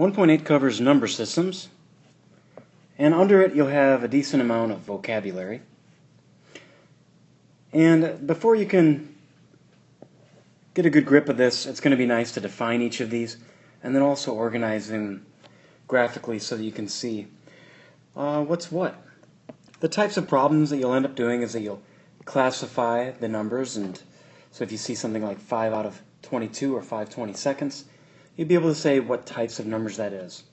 1.8 covers number systems, and under it you'll have a decent amount of vocabulary. And before you can get a good grip of this, it's going to be nice to define each of these and then also organize them graphically so that you can see what's what. The types of problems that you'll end up doing is that you'll classify the numbers, and so if you see something like 5 out of 22 or 5/22, you'll be able to say what types of numbers that is.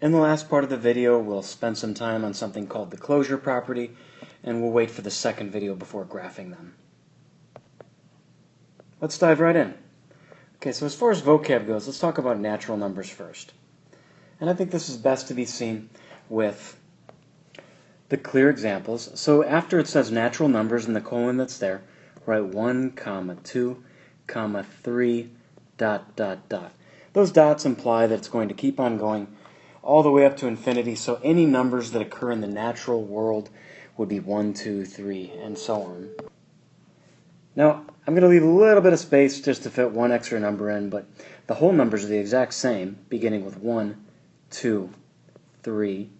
In the last part of the video, we'll spend some time on something called the closure property, and we'll wait for the second video before graphing them. Let's dive right in. Okay, so as far as vocab goes, let's talk about natural numbers first. And I think this is best to be seen with the clear examples. So after it says natural numbers in the colon that's there, write 1, 2, 3, ... Those dots imply that it's going to keep on going all the way up to infinity, so any numbers that occur in the natural world would be 1, 2, 3, and so on. Now, I'm going to leave a little bit of space just to fit one extra number in, but the whole numbers are the exact same, beginning with 1, 2, 3, ...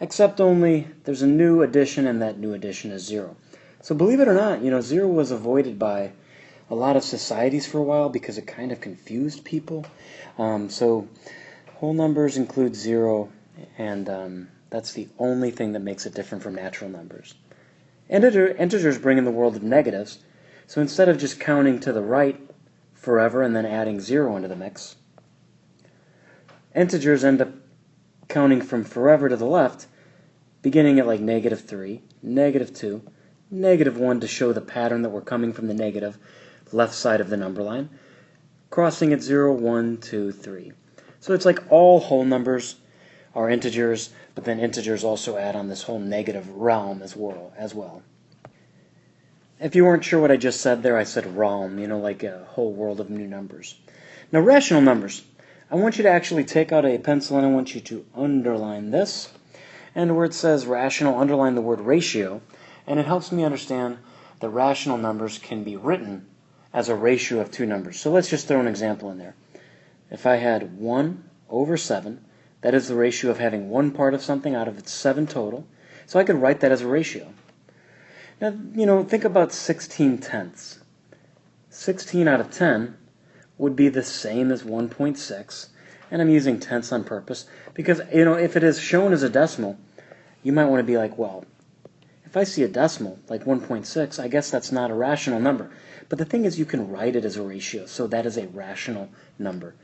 except only there's a new addition, and that new addition is 0. So believe it or not, 0 was avoided by a lot of societies for a while because it kind of confused people. So whole numbers include 0, and that's the only thing that makes it different from natural numbers. Integers bring in the world of negatives, so instead of just counting to the right forever and then adding 0 into the mix, integers end up counting from forever to the left, beginning at like -3, -2, -1 to show the pattern that we're coming from the negative left side of the number line, crossing at 0, 1, 2, 3. So it's like all whole numbers are integers, but then integers also add on this whole negative realm as well. If you weren't sure what I just said there, I said realm, like a whole world of new numbers. Now rational numbers. I want you to actually take out a pencil and I want you to underline this. And where it says rational, underline the word ratio, and it helps me understand that rational numbers can be written as a ratio of two numbers. So let's just throw an example in there. If I had 1 over 7, that is the ratio of having one part of something out of its 7 total. So I could write that as a ratio. Now, think about 16/10. 16 out of 10 would be the same as 1.6, and I'm using tenths on purpose because, if it is shown as a decimal, you might want to be like, well, if I see a decimal, like 1.6, I guess that's not a rational number. But the thing is, you can write it as a ratio, so that is a rational number.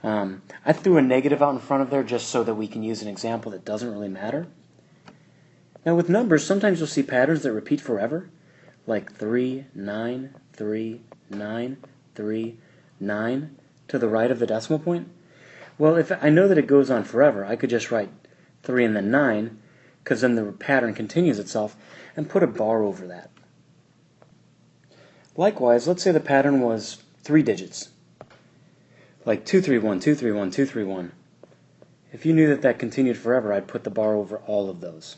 I threw a negative out in front of there just so that we can use an example that doesn't really matter. Now with numbers, sometimes you'll see patterns that repeat forever, like 3, 9, 3, 9, 3, 9, to the right of the decimal point. Well, if I know that it goes on forever, I could just write 3 and then 9, because then the pattern continues itself, and put a bar over that. Likewise, let's say the pattern was 3 digits, like 231, 231, 231. If you knew that that continued forever, I'd put the bar over all of those.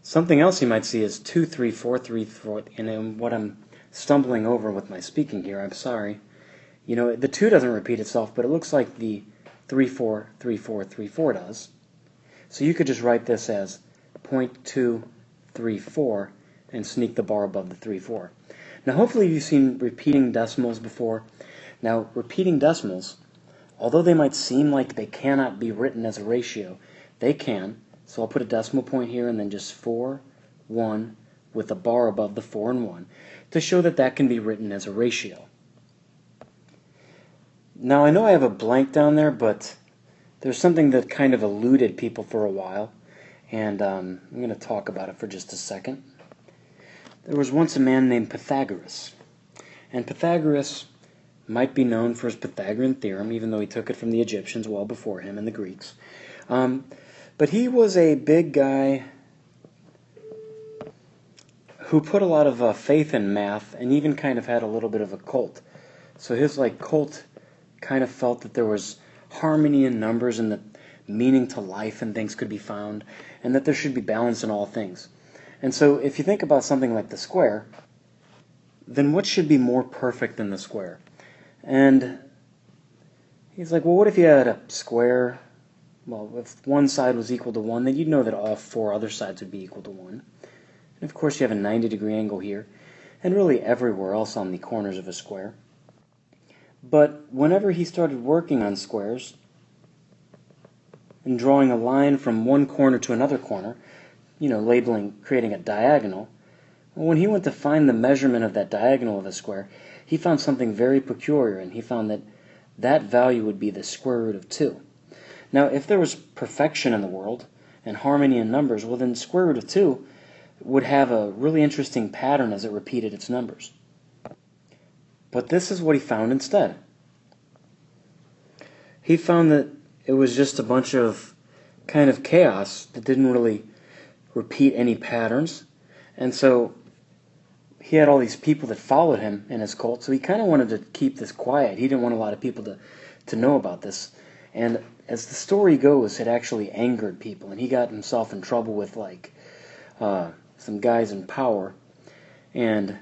Something else you might see is 23434, and what I'm stumbling over with my speaking here, I'm sorry. The 2 doesn't repeat itself, but it looks like the 343434 does. So you could just write this as 0.234 and sneak the bar above the 34. Now hopefully you've seen repeating decimals before. Now repeating decimals, although they might seem like they cannot be written as a ratio, they can. So I'll put a decimal point here and then just 4, 1 with a bar above the 4 and 1 to show that that can be written as a ratio. Now I know I have a blank down there, but there's something that kind of eluded people for a while, and I'm going to talk about it for just a second. There was once a man named Pythagoras, and Pythagoras might be known for his Pythagorean theorem, even though he took it from the Egyptians well before him and the Greeks. But he was a big guy who put a lot of faith in math and even kind of had a little bit of a cult. So his cult kind of felt that there was harmony in numbers and that meaning to life and things could be found and that there should be balance in all things. And so if you think about something like the square, then what should be more perfect than the square? And he's like, well, what if you had a square? Well, if one side was equal to 1, then you'd know that all 4 other sides would be equal to 1. And of course, you have a 90-degree angle here, and really everywhere else on the corners of a square. But whenever he started working on squares and drawing a line from one corner to another corner, creating a diagonal, when he went to find the measurement of that diagonal of a square, he found something very peculiar, and he found that that value would be the square root of 2. Now, if there was perfection in the world and harmony in numbers, well, then square root of 2 would have a really interesting pattern as it repeated its numbers. But this is what he found instead. He found that it was just a bunch of kind of chaos that didn't really repeat any patterns. And so he had all these people that followed him in his cult, so he kind of wanted to keep this quiet. He didn't want a lot of people to know about this. And as the story goes, it actually angered people, and he got himself in trouble with some guys in power. And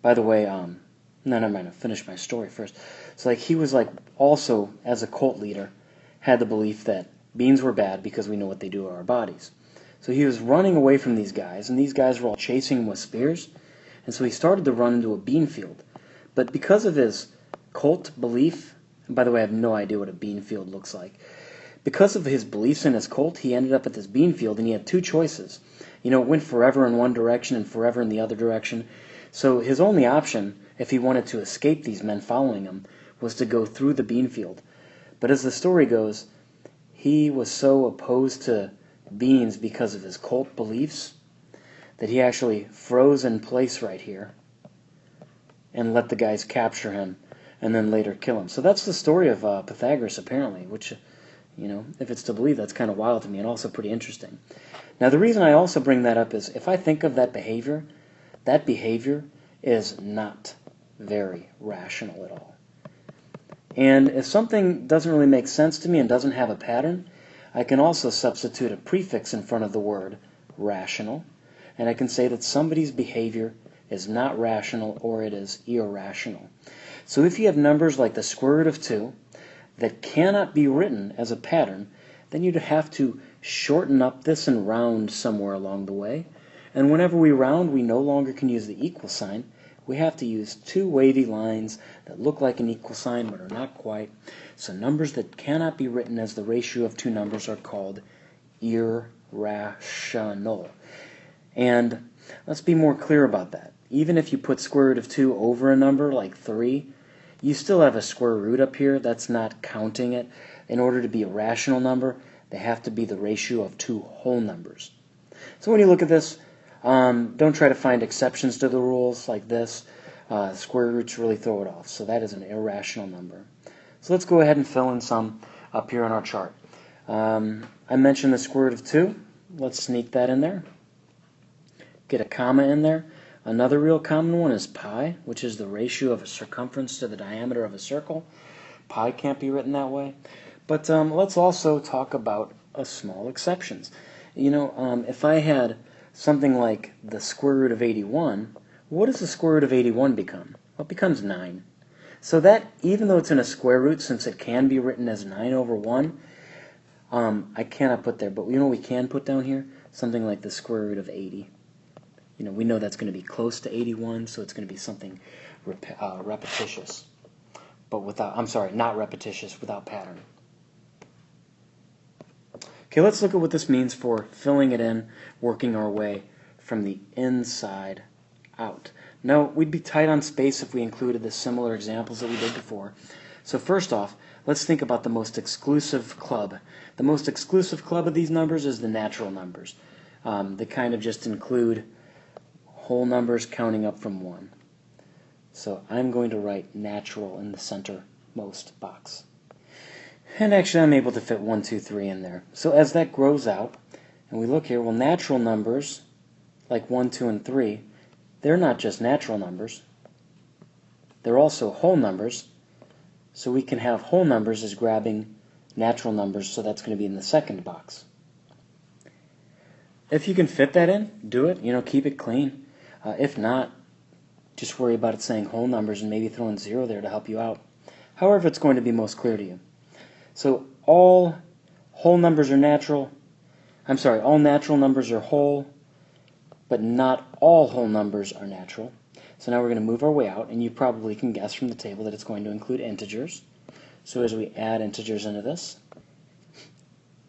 by the way, no, never mind, I'll finish my story first. So he was also, as a cult leader, had the belief that beans were bad because we know what they do to our bodies. So he was running away from these guys, and these guys were all chasing him with spears. And so he started to run into a bean field. But because of his cult belief, and by the way, I have no idea what a bean field looks like. Because of his beliefs in his cult, he ended up at this bean field, and he had 2 choices. It went forever in one direction and forever in the other direction. So his only option, if he wanted to escape these men following him, was to go through the bean field. But as the story goes, he was so opposed to beans because of his cult beliefs that he actually froze in place right here and let the guys capture him and then later kill him. So that's the story of Pythagoras, apparently, which, if it's to believe, that's kind of wild to me and also pretty interesting. Now, the reason I also bring that up is if I think of that behavior is not very rational at all. And if something doesn't really make sense to me and doesn't have a pattern, I can also substitute a prefix in front of the word rational, and I can say that somebody's behavior is not rational or it is irrational. So if you have numbers like the square root of 2 that cannot be written as a pattern, then you'd have to shorten up this and round somewhere along the way. And whenever we round, we no longer can use the equal sign. We have to use 2 wavy lines that look like an equal sign but are not quite. So numbers that cannot be written as the ratio of 2 numbers are called irrational. And let's be more clear about that. Even if you put square root of 2 over a number like 3, you still have a square root up here. That's not counting it. In order to be a rational number, they have to be the ratio of 2 whole numbers. So when you look at this, don't try to find exceptions to the rules like this. Square roots really throw it off. So that is an irrational number. So let's go ahead and fill in some up here on our chart. I mentioned the square root of 2. Let's sneak that in there. Get a comma in there. Another real common one is pi, which is the ratio of a circumference to the diameter of a circle. Pi can't be written that way. But let's also talk about small exceptions. If I had something like the square root of 81, what does the square root of 81 become? Well, it becomes 9. So that, even though it's in a square root, since it can be written as 9 over 1, I cannot put there. But what we can put down here? Something like the square root of 80. We know that's going to be close to 81, so it's going to be something repetitious. But not repetitious, without pattern. Okay, let's look at what this means for filling it in, working our way from the inside out. Now, we'd be tight on space if we included the similar examples that we did before. So first off, let's think about the most exclusive club. The most exclusive club of these numbers is the natural numbers. They kind of just include whole numbers counting up from 1. So I'm going to write natural in the centermost box. And actually I'm able to fit 1, 2, 3 in there. So as that grows out, and we look here, well, natural numbers, like 1, 2, and 3, they're not just natural numbers. They're also whole numbers. So we can have whole numbers as grabbing natural numbers, so that's going to be in the second box. If you can fit that in, do it. Keep it clean. If not, just worry about it saying whole numbers and maybe throwing 0 there to help you out. However, it's going to be most clear to you. So all whole numbers are natural. I'm sorry, all natural numbers are whole, but not all whole numbers are natural. So now we're going to move our way out, and you probably can guess from the table that it's going to include integers. So as we add integers into this,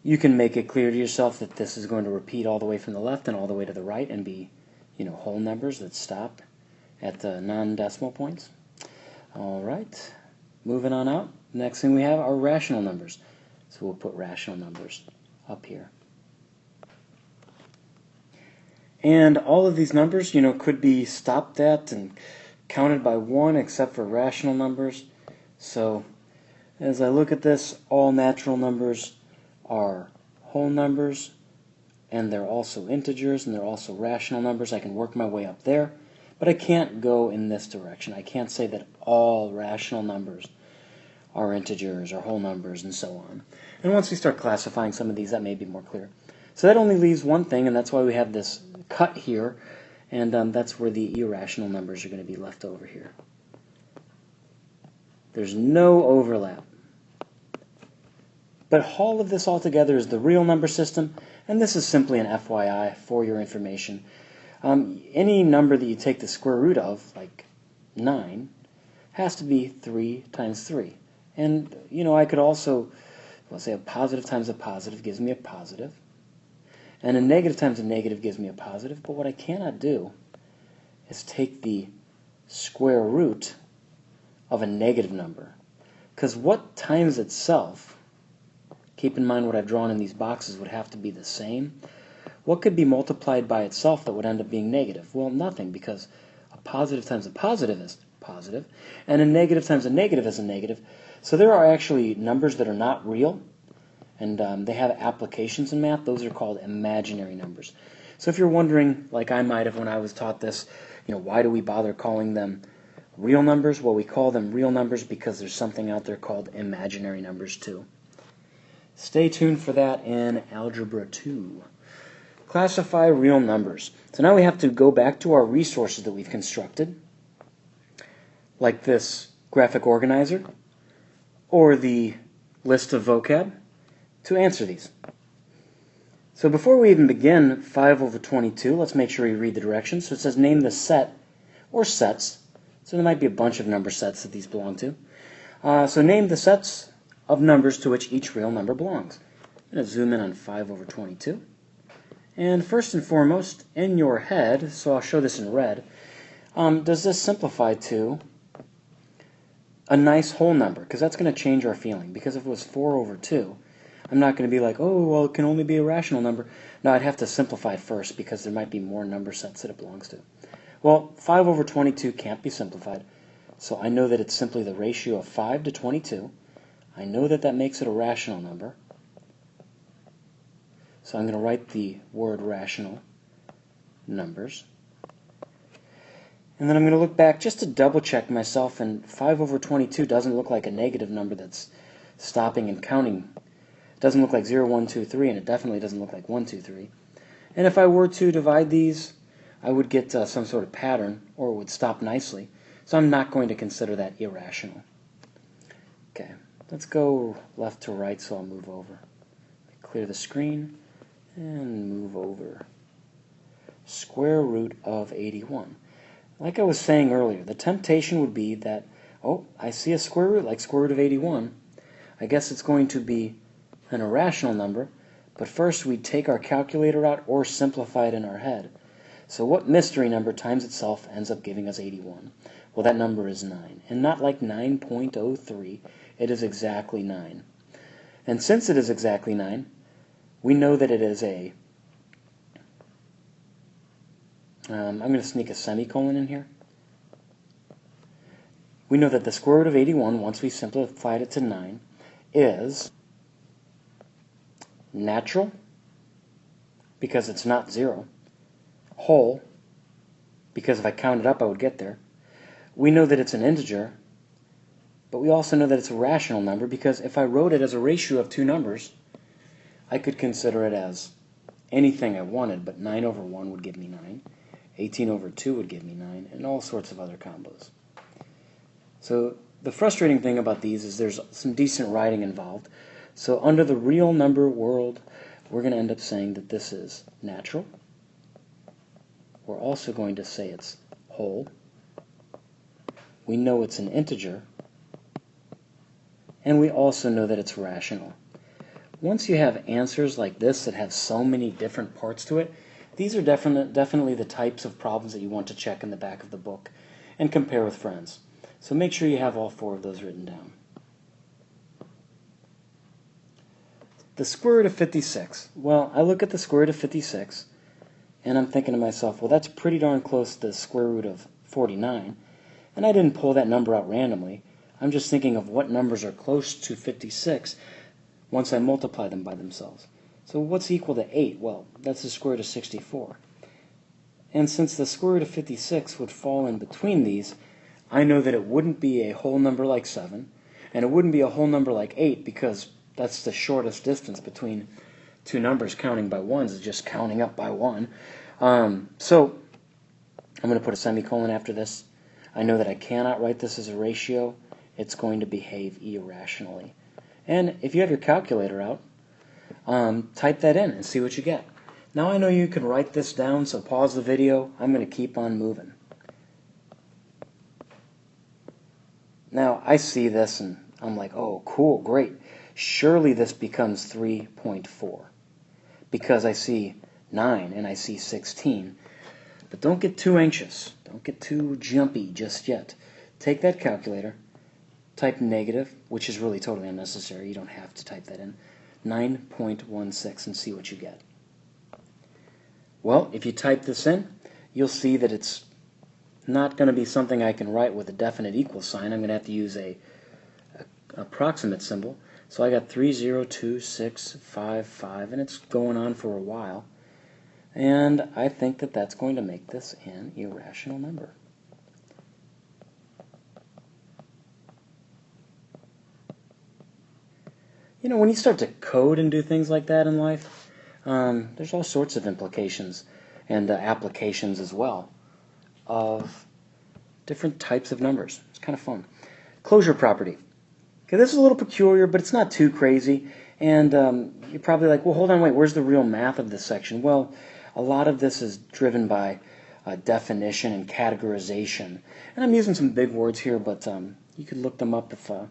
you can make it clear to yourself that this is going to repeat all the way from the left and all the way to the right and be, whole numbers that stop at the non-decimal points. All right, moving on out. Next thing we have are rational numbers. So we'll put rational numbers up here. And all of these numbers, could be stopped at and counted by 1 except for rational numbers. So as I look at this, all natural numbers are whole numbers, and they're also integers, and they're also rational numbers. I can work my way up there, but I can't go in this direction. I can't say that all rational numbers are integers or whole numbers and so on. And once we start classifying some of these, that may be more clear. So that only leaves one thing, and that's why we have this cut here, and that's where the irrational numbers are going to be left over here. There's no overlap. But all of this altogether is the real number system, and this is simply an FYI for your information. Any number that you take the square root of, like 9, has to be 3 times 3. And, I could also, say a positive times a positive gives me a positive, and a negative times a negative gives me a positive, but what I cannot do is take the square root of a negative number. Because what times itself, keep in mind what I've drawn in these boxes, would have to be the same. What could be multiplied by itself that would end up being negative? Well, nothing, because a positive times a positive is positive, and a negative times a negative is a negative. So there are actually numbers that are not real, and they have applications in math. Those are called imaginary numbers. So if you're wondering, like I might have when I was taught this, why do we bother calling them real numbers? Well, we call them real numbers because there's something out there called imaginary numbers too. Stay tuned for that in Algebra 2. Classify real numbers. So now we have to go back to our resources that we've constructed, like this graphic organizer or the list of vocab, to answer these. So before we even begin 5 over 22, let's make sure we read the directions. So it says name the set or sets. So there might be a bunch of number sets that these belong to. So name the sets of numbers to which each real number belongs. I'm going to zoom in on 5 over 22. And first and foremost, in your head, so I'll show this in red, does this simplify to a nice whole number? Because that's going to change our feeling. Because if it was 4 over 2, I'm not going to be like, oh, well, it can only be a rational number. No, I'd have to simplify it first because there might be more number sets that it belongs to. Well, 5 over 22 can't be simplified, so I know that it's simply the ratio of 5 to 22. I know that that makes it a rational number. So I'm going to write the word rational numbers. And then I'm going to look back just to double check myself, and 5 over 22 doesn't look like a negative number that's stopping and counting. It doesn't look like 0, 1, 2, 3, and it definitely doesn't look like 1, 2, 3. And if I were to divide these, I would get some sort of pattern, or it would stop nicely. So I'm not going to consider that irrational. Okay, let's go left to right, so I'll move over. Clear the screen and move over. Square root of 81. Like I was saying earlier, the temptation would be that, oh, I see a square root like square root of 81. I guess it's going to be an irrational number, but first we take our calculator out or simplify it in our head. So what mystery number times itself ends up giving us 81? Well, that number is 9, and not like 9.03. It is exactly 9. And since it is exactly 9, we know that it is a, I'm going to sneak a semicolon in here. We know that the square root of 81, once we simplified it to 9, is natural, because it's not 0, whole, because if I counted up I would get there. We know that it's an integer, but we also know that it's a rational number, because if I wrote it as a ratio of two numbers, I could consider it as anything I wanted, but 9 over 1 would give me 9, 18 over 2 would give me 9, and all sorts of other combos. So the frustrating thing about these is there's some decent writing involved. So under the real number world, we're going to end up saying that this is natural. We're also going to say it's whole. We know it's an integer. And we also know that it's rational. Once you have answers like this that have so many different parts to it, these are definitely the types of problems that you want to check in the back of the book and compare with friends. So make sure you have all 4 of those written down. The square root of 56. Well, I look at the square root of 56, and I'm thinking to myself, well, that's pretty darn close to the square root of 49. And I didn't pull that number out randomly. I'm just thinking of what numbers are close to 56 once I multiply them by themselves. So what's equal to 8? Well, that's the square root of 64. And since the square root of 56 would fall in between these, I know that it wouldn't be a whole number like 7, and it wouldn't be a whole number like 8, because that's the shortest distance between two numbers. Counting by ones is just counting up by 1. So I'm going to put a semicolon after this. I know that I cannot write this as a ratio. It's going to behave irrationally. And if you have your calculator out, type that in and see what you get. Now I know you can write this down, so pause the video. I'm going to keep on moving. Now I see this and I'm like, oh, cool, great. Surely this becomes 3.4 because I see 9 and I see 16. But don't get too anxious. Don't get too jumpy just yet. Take that calculator, type negative, which is really totally unnecessary. You don't have to type that in, 9.16 and see what you get. Well, if you type this in, you'll see that it's not going to be something I can write with a definite equal sign. I'm going to have to use a approximate symbol. So I got 3026555, and it's going on for a while. And I think that that's going to make this an irrational number. You know, when you start to code and do things like that in life, there's all sorts of implications and applications as well of different types of numbers. It's kind of fun. Closure property. Okay, this is a little peculiar, but it's not too crazy. And you're probably like, well, hold on, wait, where's the real math of this section? Well, a lot of this is driven by definition and categorization. And I'm using some big words here, but you could look them up if you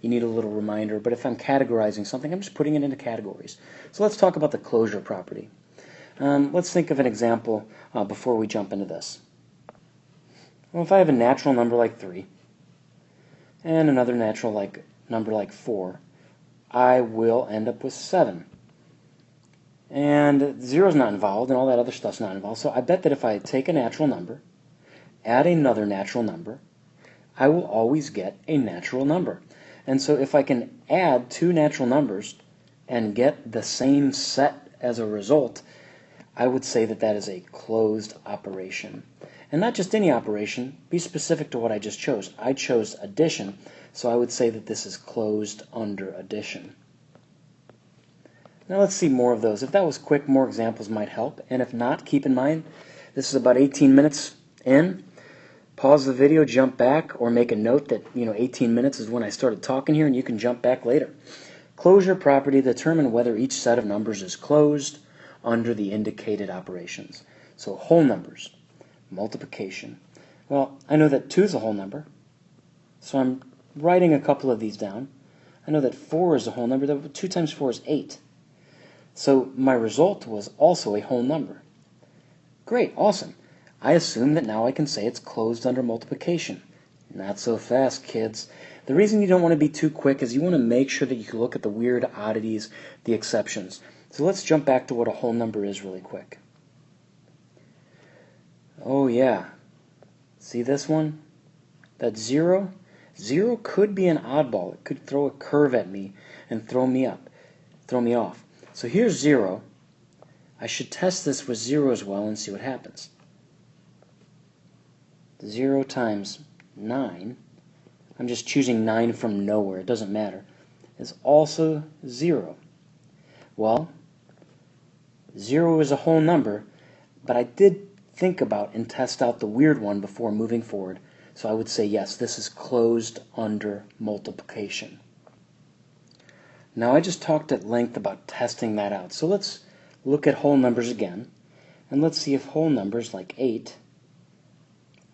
need a little reminder. But if I'm categorizing something, I'm just putting it into categories. So let's talk about the closure property. Let's think of an example before we jump into this. Well, if I have a natural number like 3 and another natural number like 4, I will end up with 7. And 0 is not involved, and all that other stuff's not involved. So I bet that if I take a natural number, add another natural number, I will always get a natural number. And so if I can add 2 natural numbers and get the same set as a result, I would say that that is a closed operation. And not just any operation, be specific to what I just chose. I chose addition, so I would say that this is closed under addition. Now let's see more of those. If that was quick, more examples might help. And if not, keep in mind, this is about 18 minutes in. Pause the video, jump back, or make a note that 18 minutes is when I started talking here, and you can jump back later. Closure property, determine whether each set of numbers is closed under the indicated operations. So whole numbers, multiplication. Well, I know that 2 is a whole number, so I'm writing a couple of these down. I know that 4 is a whole number. 2 times 4 is 8. So my result was also a whole number. Great, awesome. I assume that now I can say it's closed under multiplication. Not so fast, kids. The reason you don't want to be too quick is you want to make sure that you can look at the weird oddities, the exceptions. So let's jump back to what a whole number is really quick. Oh yeah. See this one? That's 0. 0 could be an oddball. It could throw a curve at me and throw me off. So here's 0. I should test this with 0 as well and see what happens. 0 times 9, I'm just choosing 9 from nowhere, it doesn't matter, is also 0. Well, 0 is a whole number, but I did think about and test out the weird one before moving forward. So I would say yes, this is closed under multiplication. Now I just talked at length about testing that out. So let's look at whole numbers again, and let's see if whole numbers like 8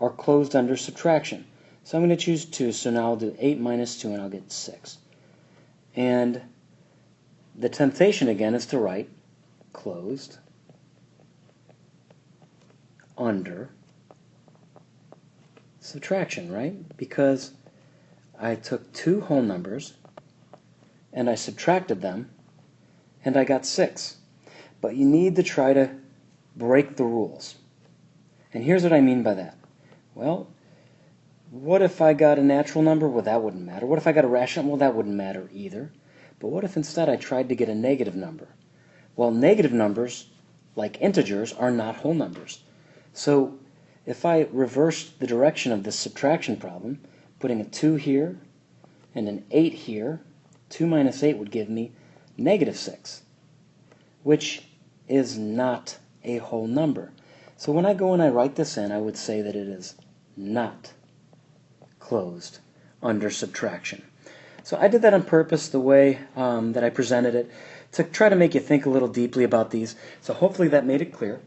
are closed under subtraction. So I'm going to choose 2, so now I'll do 8 minus 2 and I'll get 6. And the temptation again is to write closed under subtraction, right? Because I took two whole numbers and I subtracted them and I got 6. But you need to try to break the rules. And here's what I mean by that. Well, what if I got a natural number? Well, that wouldn't matter. What if I got a rational? Well, that wouldn't matter either. But what if instead I tried to get a negative number? Well, negative numbers, like integers, are not whole numbers. So if I reversed the direction of this subtraction problem, putting a 2 here and an 8 here, 2 minus 8 would give me negative 6, which is not a whole number. So when I go and I write this in, I would say that it is not closed under subtraction. So I did that on purpose, the way that I presented it, to try to make you think a little deeply about these. So hopefully that made it clear.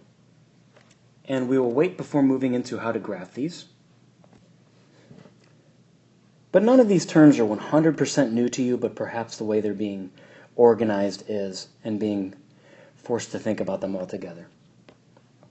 And we will wait before moving into how to graph these. But none of these terms are 100% new to you, but perhaps the way they're being organized is, and being forced to think about them all together.